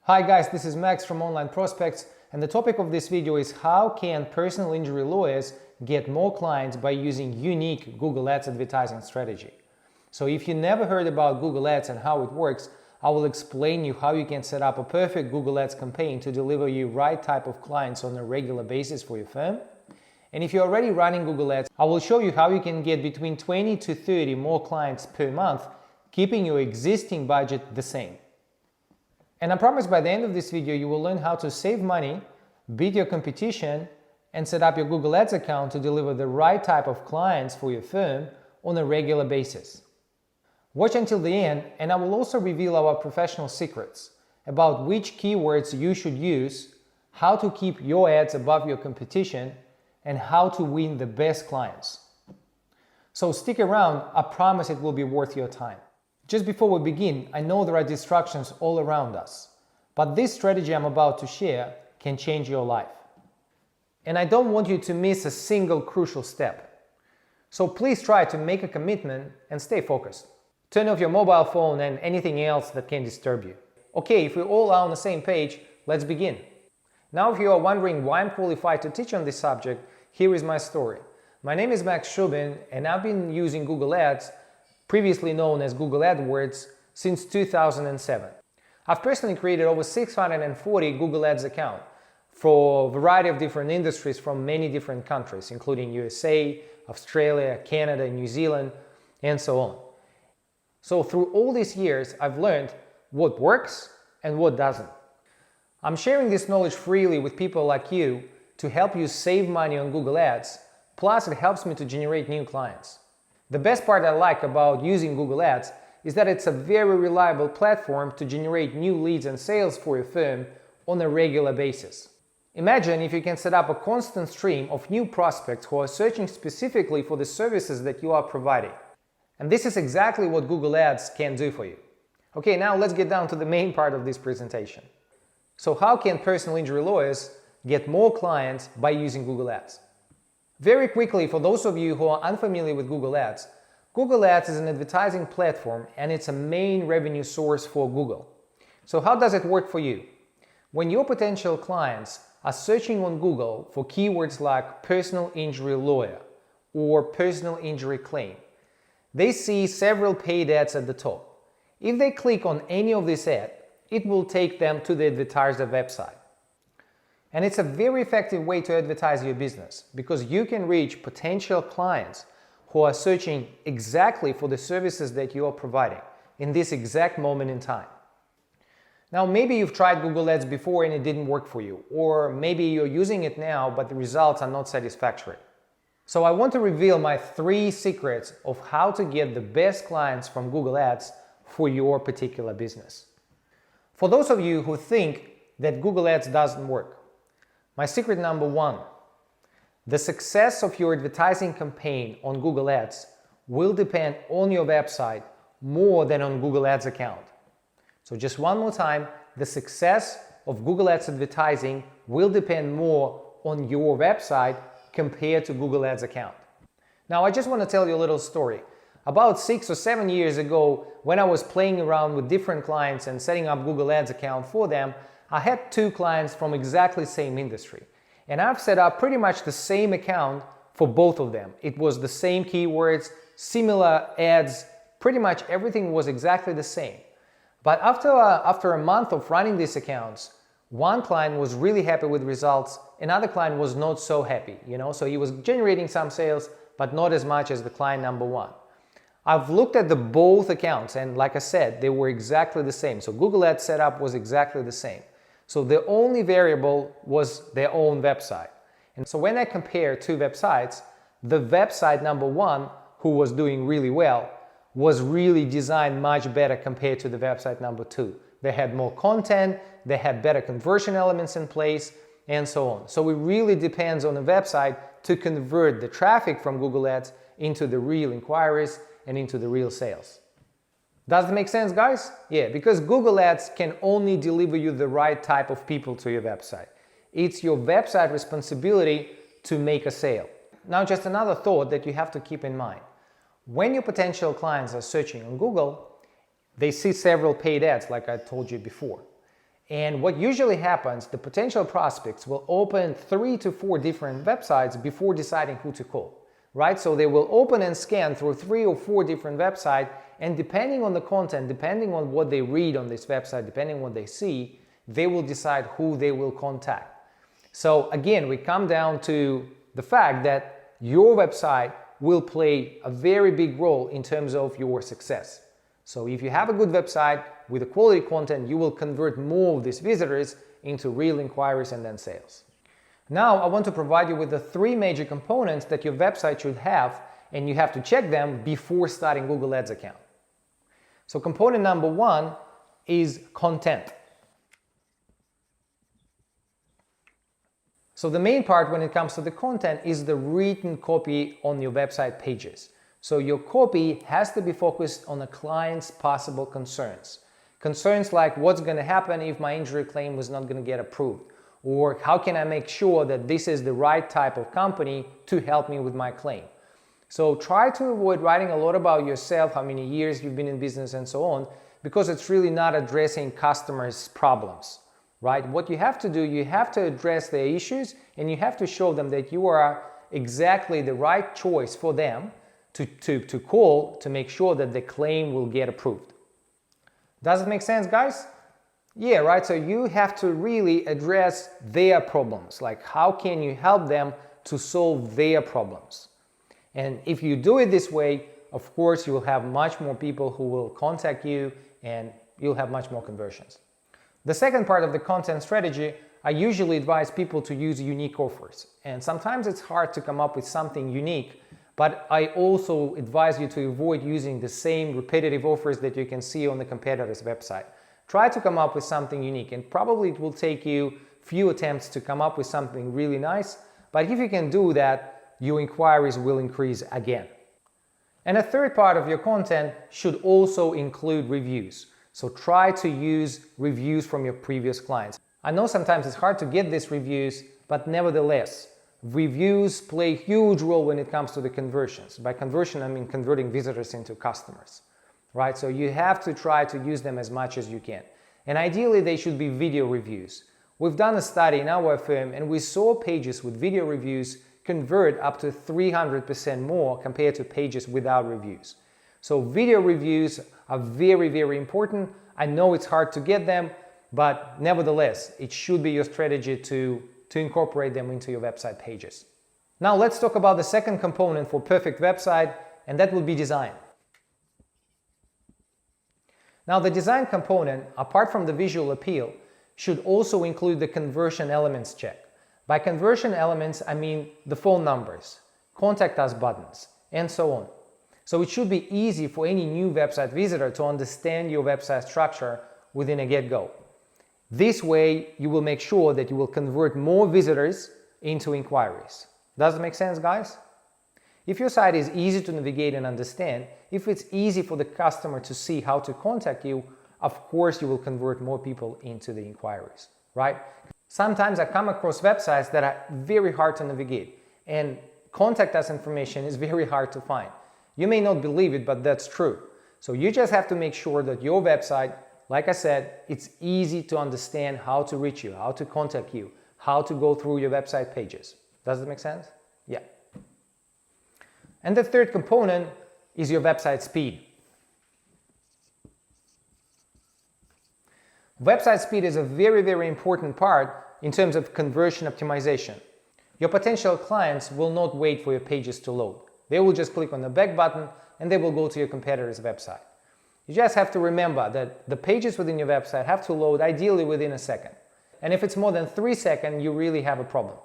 Hi guys, this is Max from Online Prospects, and the topic of this video is how can personal injury lawyers get more clients by using unique Google Ads advertising strategy. So if you never heard about Google Ads and how it works, I will explain you how you can set up a perfect Google Ads campaign to deliver you right type of clients on a regular basis for your firm. And if you're already running Google Ads, I will show you how you can get between 20 to 30 more clients per month, keeping your existing budget the same. And I promise by the end of this video, you will learn how to save money, beat your competition, and set up your Google Ads account to deliver the right type of clients for your firm on a regular basis. Watch until the end, and I will also reveal our professional secrets about which keywords you should use, how to keep your ads above your competition, and how to win the best clients. So stick around, I promise it will be worth your time. Just before we begin, I know there are distractions all around us, but this strategy I'm about to share can change your life. And I don't want you to miss a single crucial step. So please try to make a commitment and stay focused. Turn off your mobile phone and anything else that can disturb you. Okay, if we all are on the same page, let's begin. Now, if you are wondering why I'm qualified to teach on this subject, here is my story. My name is Max Shubin, and I've been using Google Ads, previously known as Google Adwords, since 2007. I've personally created over 640 Google Ads accounts for a variety of different industries from many different countries, including USA, Australia, Canada, New Zealand, and so on. So through all these years, I've learned what works and what doesn't. I'm sharing this knowledge freely with people like you to help you save money on Google Ads, plus it helps me to generate new clients. The best part I like about using Google Ads is that it's a very reliable platform to generate new leads and sales for your firm on a regular basis. Imagine if you can set up a constant stream of new prospects who are searching specifically for the services that you are providing. And this is exactly what Google Ads can do for you. Okay, now let's get down to the main part of this presentation. So how can personal injury lawyers get more clients by using Google Ads? Very quickly, for those of you who are unfamiliar with Google Ads is an advertising platform and it's a main revenue source for Google. So how does it work for you? When your potential clients are searching on Google for keywords like personal injury lawyer or personal injury claim, they see several paid ads at the top. If they click on any of these ads, it will take them to the advertiser website. And it's a very effective way to advertise your business because you can reach potential clients who are searching exactly for the services that you are providing in this exact moment in time. Now, maybe you've tried Google Ads before and it didn't work for you, or maybe you're using it now but the results are not satisfactory. So I want to reveal my 3 secrets of how to get the best clients from Google Ads for your particular business. For those of you who think that Google Ads doesn't work, my secret number 1, the success of your advertising campaign on Google Ads will depend on your website more than on Google Ads account. So just one more time, the success of Google Ads advertising will depend more on your website compared to Google Ads account. Now, I just want to tell you a little story. About 6 or 7 years ago, when I was playing around with different clients and setting up Google Ads account for them, I had 2 clients from exactly the same industry. And I've set up pretty much the same account for both of them. It was the same keywords, similar ads, pretty much everything was exactly the same. But after a month of running these accounts, one client was really happy with results, another client was not so happy, so he was generating some sales, but not as much as the client number 1. I've looked at the both accounts and like I said, they were exactly the same. So Google Ads setup was exactly the same. So the only variable was their own website. And so when I compare 2 websites, the website number 1, who was doing really well, was really designed much better compared to the website number 2. They had more content, they had better conversion elements in place, and so on. So it really depends on the website to convert the traffic from Google Ads into the real inquiries and into the real sales. Does that make sense, guys? Yeah, because Google Ads can only deliver you the right type of people to your website. It's your website responsibility to make a sale. Now, just another thought that you have to keep in mind. When your potential clients are searching on Google, they see several paid ads like I told you before. And what usually happens, the potential prospects will open 3 to 4 different websites before deciding who to call, right? So they will open and scan through 3 or 4 different websites, and depending on the content, depending on what they read on this website, depending on what they see, they will decide who they will contact. So again, we come down to the fact that your website will play a very big role in terms of your success. So if you have a good website with a quality content, you will convert more of these visitors into real inquiries and then sales. Now, I want to provide you with the 3 major components that your website should have, and you have to check them before starting Google Ads account. So component number 1 is content. So the main part when it comes to the content is the written copy on your website pages. So your copy has to be focused on the client's possible concerns. Concerns like what's going to happen if my injury claim was not going to get approved, or how can I make sure that this is the right type of company to help me with my claim. So try to avoid writing a lot about yourself, how many years you've been in business and so on, because it's really not addressing customers' problems, right? What you have to do, you have to address their issues, and you have to show them that you are exactly the right choice for them to call to make sure that the claim will get approved. Does it make sense, guys? Yeah, right? So you have to really address their problems. Like, how can you help them to solve their problems? And if you do it this way, of course, you will have much more people who will contact you, and you'll have much more conversions. The second part of the content strategy, I usually advise people to use unique offers. And sometimes it's hard to come up with something unique, but I also advise you to avoid using the same repetitive offers that you can see on the competitor's website. Try to come up with something unique, and probably it will take you few attempts to come up with something really nice, but if you can do that, your inquiries will increase again. And a third part of your content should also include reviews. So try to use reviews from your previous clients. I know sometimes it's hard to get these reviews, but nevertheless, reviews play a huge role when it comes to the conversions. By conversion, I mean converting visitors into customers, right? So you have to try to use them as much as you can. And ideally, they should be video reviews. We've done a study in our firm, and we saw pages with video reviews convert up to 300% more compared to pages without reviews. So video reviews are very, very important. I know it's hard to get them, but nevertheless, it should be your strategy to incorporate them into your website pages. Now let's talk about the second component for perfect website, and that will be design. Now the design component, apart from the visual appeal, should also include the conversion elements check. By conversion elements, I mean the phone numbers, contact us buttons, and so on. So it should be easy for any new website visitor to understand your website structure within a get-go. This way, you will make sure that you will convert more visitors into inquiries. Does it make sense, guys? If your site is easy to navigate and understand, if it's easy for the customer to see how to contact you, of course you will convert more people into the inquiries, right? Sometimes I come across websites that are very hard to navigate, and contact us information is very hard to find. You may not believe it, but that's true. So you just have to make sure that your website, like I said, it's easy to understand how to reach you, how to contact you, how to go through your website pages. Does that make sense? Yeah. And the third component is your website speed. Website speed is a very, very important part in terms of conversion optimization. Your potential clients will not wait for your pages to load. They will just click on the back button and they will go to your competitor's website. You just have to remember that the pages within your website have to load ideally within a second. And if it's more than 3 seconds, you really have a problem.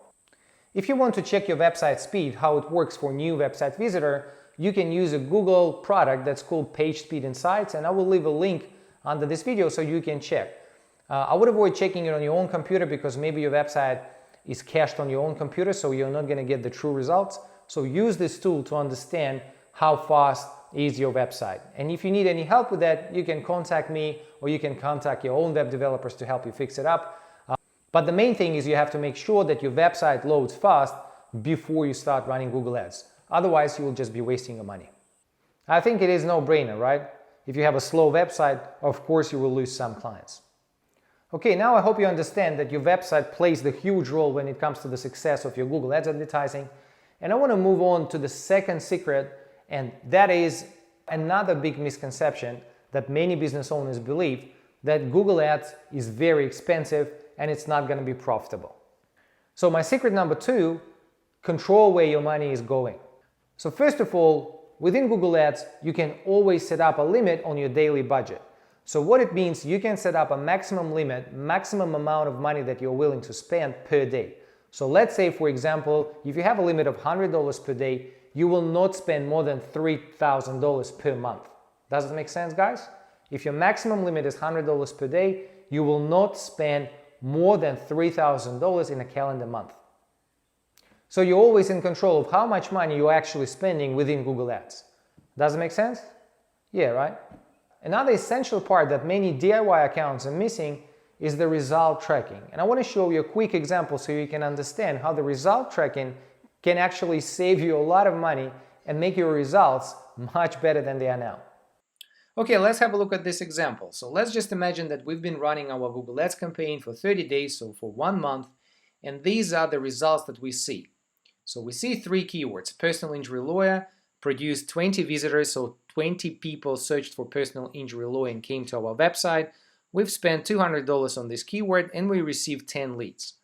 If you want to check your website speed, how it works for new website visitor, you can use a Google product that's called Page Speed Insights, and I will leave a link under this video so you can check. I would avoid checking it on your own computer because maybe your website is cached on your own computer, so you're not going to get the true results. So use this tool to understand how fast is your website. And if you need any help with that, you can contact me or you can contact your own web developers to help you fix it up. But the main thing is you have to make sure that your website loads fast before you start running Google Ads. Otherwise, you will just be wasting your money. I think it is no-brainer, right? If you have a slow website, of course you will lose some clients. Okay, now I hope you understand that your website plays the huge role when it comes to the success of your Google Ads advertising. And I want to move on to the second secret, and that is another big misconception that many business owners believe, that Google Ads is very expensive and it's not going to be profitable. So my secret number 2, control where your money is going. So first of all, within Google Ads, you can always set up a limit on your daily budget. So what it means, you can set up a maximum limit, maximum amount of money that you're willing to spend per day. So let's say, for example, if you have a limit of $100 per day, you will not spend more than $3,000 per month. Does it make sense, guys? If your maximum limit is $100 per day, you will not spend more than $3,000 in a calendar month. So you're always in control of how much money you're actually spending within Google Ads. Does it make sense? Yeah, right? Another essential part that many DIY accounts are missing is the result tracking. And I want to show you a quick example so you can understand how the result tracking can actually save you a lot of money and make your results much better than they are now. Okay, let's have a look at this example. So let's just imagine that we've been running our Google Ads campaign for 30 days, so for 1 month, and these are the results that we see. So we see 3 keywords. Personal injury lawyer produced 20 visitors, so 20 people searched for personal injury lawyer and came to our website. We've spent $200 on this keyword and we received 10 leads.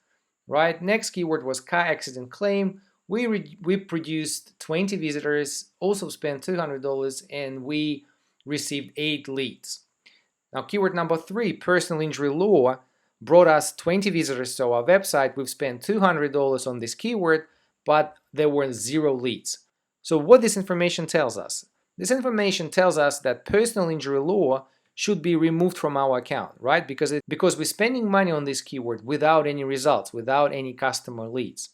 Right? Next keyword was car accident claim. We produced 20 visitors, also spent $200, and we received 8 leads. Now keyword number 3, personal injury law, brought us 20 visitors to our website. We've spent $200 on this keyword, but there were 0 leads. So what this information tells us? This information tells us that personal injury law should be removed from our account, right? Because we're spending money on this keyword without any results, without any customer leads.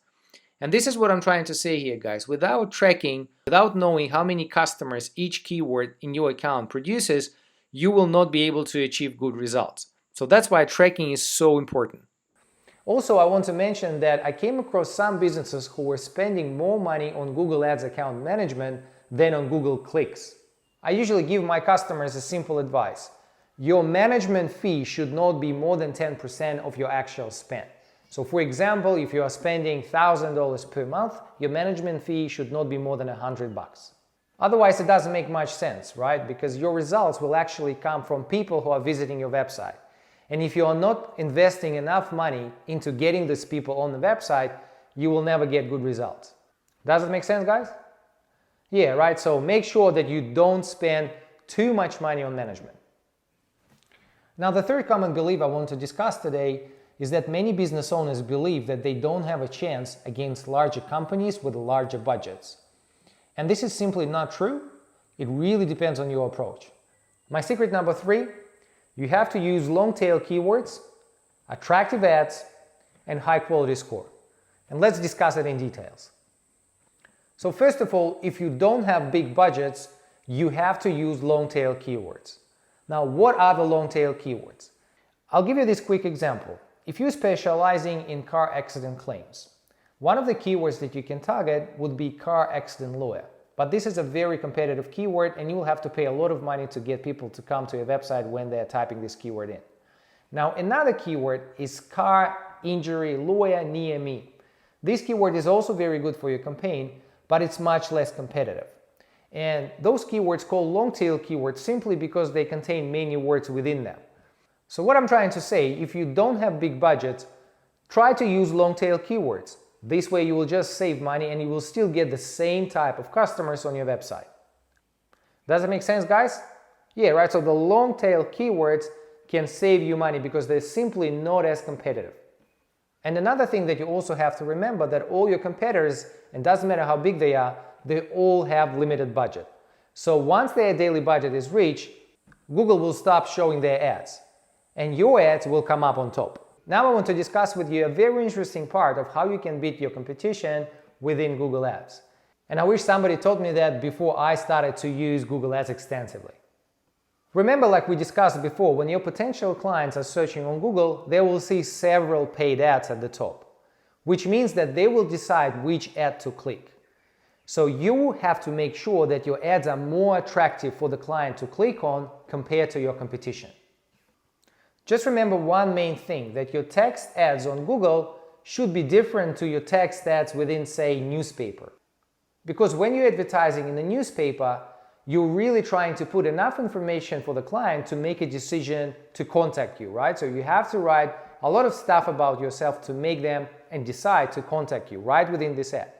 And this is what I'm trying to say here, guys. Without tracking, without knowing how many customers each keyword in your account produces, you will not be able to achieve good results. So that's why tracking is so important. Also, I want to mention that I came across some businesses who were spending more money on Google Ads account management than on Google clicks. I usually give my customers a simple advice. Your management fee should not be more than 10% of your actual spend. So for example, if you are spending $1,000 per month, your management fee should not be more than $100. Otherwise, it doesn't make much sense, right? Because your results will actually come from people who are visiting your website. And if you are not investing enough money into getting these people on the website, you will never get good results. Does it make sense, guys? Yeah, right? So make sure that you don't spend too much money on management. Now, the third common belief I want to discuss today is that many business owners believe that they don't have a chance against larger companies with larger budgets. And this is simply not true. It really depends on your approach. My secret number 3, you have to use long-tail keywords, attractive ads, and high-quality score. And let's discuss it in details. So first of all, if you don't have big budgets, you have to use long-tail keywords. Now, what are the long-tail keywords? I'll give you this quick example. If you're specializing in car accident claims, one of the keywords that you can target would be car accident lawyer. But this is a very competitive keyword and you will have to pay a lot of money to get people to come to your website when they're typing this keyword in. Now, another keyword is car injury lawyer near me. This keyword is also very good for your campaign, but it's much less competitive. And those keywords called long-tail keywords simply because they contain many words within them. So what I'm trying to say, if you don't have big budgets, try to use long-tail keywords. This way you will just save money and you will still get the same type of customers on your website. Does it make sense, guys? Yeah, right? So the long-tail keywords can save you money because they're simply not as competitive. And another thing that you also have to remember that all your competitors, and doesn't matter how big they all have limited budget. So once their daily budget is reached, Google will stop showing their ads and your ads will come up on top. Now I want to discuss with you a very interesting part of how you can beat your competition within Google Ads. And I wish somebody told me that before I started to use Google Ads extensively. Remember, like we discussed before, when your potential clients are searching on Google, they will see several paid ads at the top, which means that they will decide which ad to click. So you have to make sure that your ads are more attractive for the client to click on compared to your competition. Just remember one main thing, that your text ads on Google should be different to your text ads within, say, newspaper. Because when you're advertising in the newspaper, you're really trying to put enough information for the client to make a decision to contact you, right? So you have to write a lot of stuff about yourself to make them and decide to contact you right within this ad.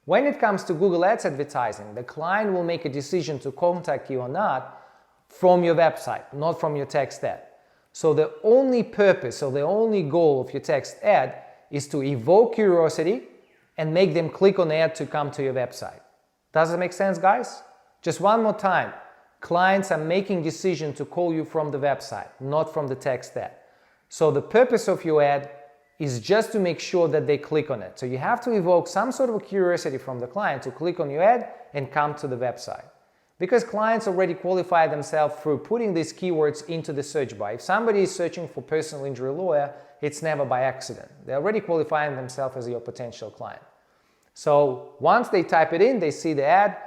When it comes to Google Ads advertising, the client will make a decision to contact you or not from your website, not from your text ad. So the only purpose or the only goal of your text ad is to evoke curiosity and make them click on the ad to come to your website. Does it make sense, guys? Just one more time. Clients are making decision to call you from the website, not from the text ad. So the purpose of your ad is just to make sure that they click on it. So you have to evoke some sort of curiosity from the client to click on your ad and come to the website. Because clients already qualify themselves through putting these keywords into the search bar. If somebody is searching for personal injury lawyer, it's never by accident. They're already qualifying themselves as your potential client. So once they type it in, they see the ad,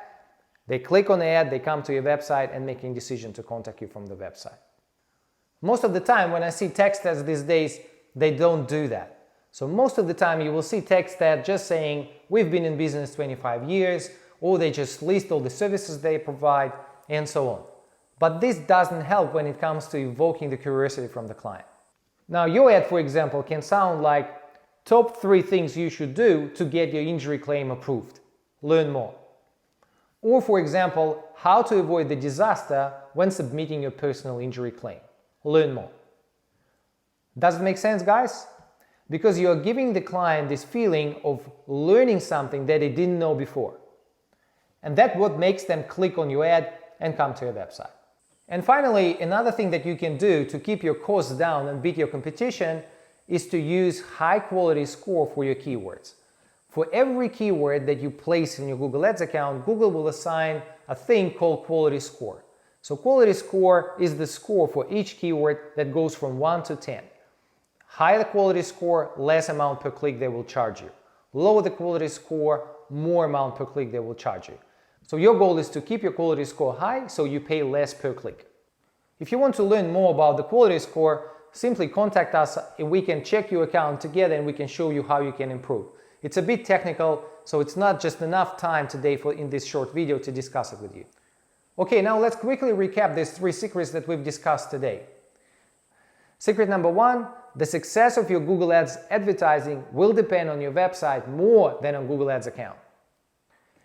they click on the ad, they come to your website and making a decision to contact you from the website. Most of the time when I see text ads these days, they don't do that. So most of the time you will see text ad just saying, we've been in business 25 years, or they just list all the services they provide, and so on. But this doesn't help when it comes to evoking the curiosity from the client. Now your ad, for example, can sound like top 3 things you should do to get your injury claim approved. Learn more. Or for example, how to avoid the disaster when submitting your personal injury claim. Learn more. Does it make sense, guys? Because you are giving the client this feeling of learning something that they didn't know before. And that's what makes them click on your ad and come to your website. And finally, another thing that you can do to keep your costs down and beat your competition is to use high quality score for your keywords. For every keyword that you place in your Google Ads account, Google will assign a thing called quality score. So quality score is the score for each keyword that goes from 1 to 10. Higher the quality score, less amount per click they will charge you. Lower the quality score, more amount per click they will charge you. So your goal is to keep your quality score high so you pay less per click. If you want to learn more about the quality score, simply contact us and we can check your account together and we can show you how you can improve. It's a bit technical, so it's not just enough time today in this short video to discuss it with you. Okay, now let's quickly recap these 3 secrets that we've discussed today. Secret number 1, the success of your Google Ads advertising will depend on your website more than on Google Ads account.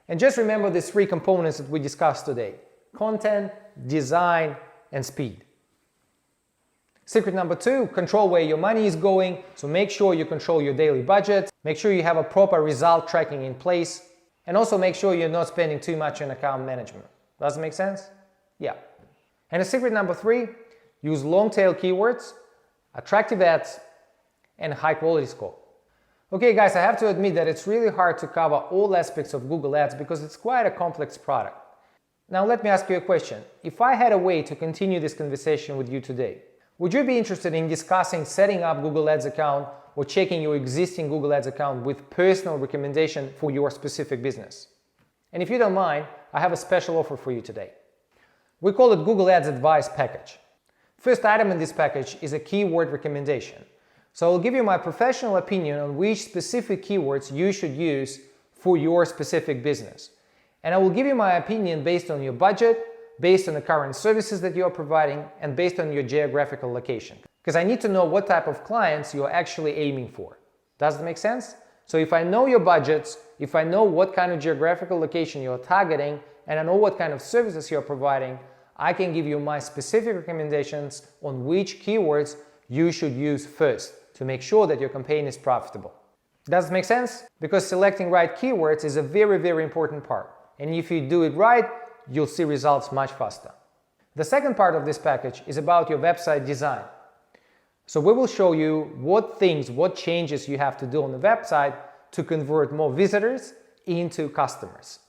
And just remember these 3 components that we discussed today: content, design, and speed. Secret number 2, control where your money is going, so make sure you control your daily budget, make sure you have a proper result tracking in place, and also make sure you're not spending too much on account management. Does it make sense? Yeah. And the secret number 3, use long tail keywords, attractive ads, and high quality score. Okay guys, I have to admit that it's really hard to cover all aspects of Google Ads because it's quite a complex product. Now let me ask you a question. If I had a way to continue this conversation with you today, would you be interested in discussing setting up Google Ads account or checking your existing Google Ads account with personal recommendation for your specific business? And if you don't mind, I have a special offer for you today. We call it Google Ads Advice Package. First item in this package is a keyword recommendation. So I'll give you my professional opinion on which specific keywords you should use for your specific business. And I will give you my opinion based on your budget, based on the current services that you are providing, and based on your geographical location. Because I need to know what type of clients you are actually aiming for. Does that make sense? So if I know your budgets, if I know what kind of geographical location you are targeting, and I know what kind of services you are providing, I can give you my specific recommendations on which keywords you should use first to make sure that your campaign is profitable. Does it make sense? Because selecting right keywords is a very, very important part. And if you do it right, you'll see results much faster. The second part of this package is about your website design. So we will show you what changes you have to do on the website to convert more visitors into customers.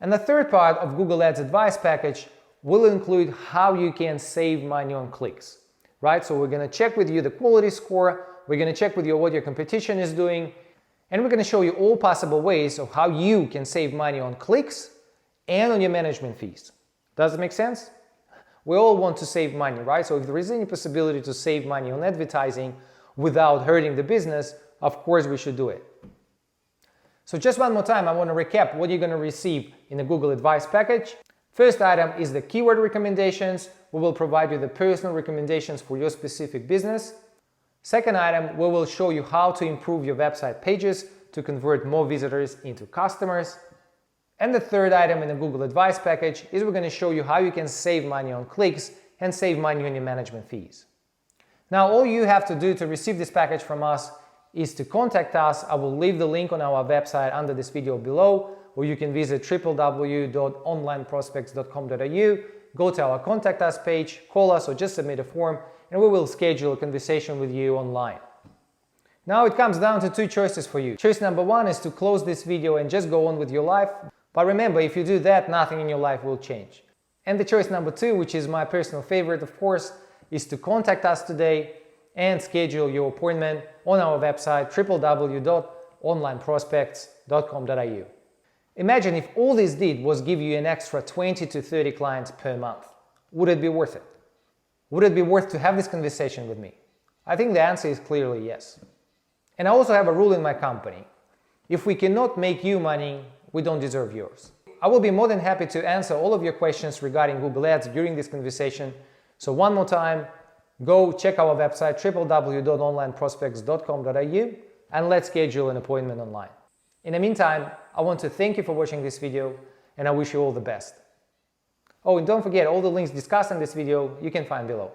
And the third part of Google Ads Advice Package will include how you can save money on clicks, right? So we're going to check with you the quality score, we're going to check with you what your competition is doing, and we're going to show you all possible ways of how you can save money on clicks and on your management fees. Does it make sense? We all want to save money, right? So if there is any possibility to save money on advertising without hurting the business, of course we should do it. So just one more time, I want to recap what you're going to receive in the Google Advice package. First item is the keyword recommendations. We will provide you the personal recommendations for your specific business. Second item, we will show you how to improve your website pages to convert more visitors into customers. And the third item in the Google Advice package is we're going to show you how you can save money on clicks and save money on your management fees. Now, all you have to do to receive this package from us is to contact us. I will leave the link on our website under this video below, or you can visit www.onlineprospects.com.au, go to our contact us page, call us, or just submit a form, and we will schedule a conversation with you online. Now it comes down to two choices for you. Choice number one is to close this video and just go on with your life. But remember, if you do that, nothing in your life will change. And the choice number two, which is my personal favorite, of course, is to contact us today and schedule your appointment on our website www.onlineprospects.com.au. Imagine if all this did was give you an extra 20 to 30 clients per month. Would it be worth it? Would it be worth to have this conversation with me? I think the answer is clearly yes. And I also have a rule in my company. If we cannot make you money, we don't deserve yours. I will be more than happy to answer all of your questions regarding Google Ads during this conversation. So one more time, go check our website www.onlineprospects.com.au and let's schedule an appointment online. In the meantime, I want to thank you for watching this video and I wish you all the best. Oh, and don't forget, all the links discussed in this video you can find below.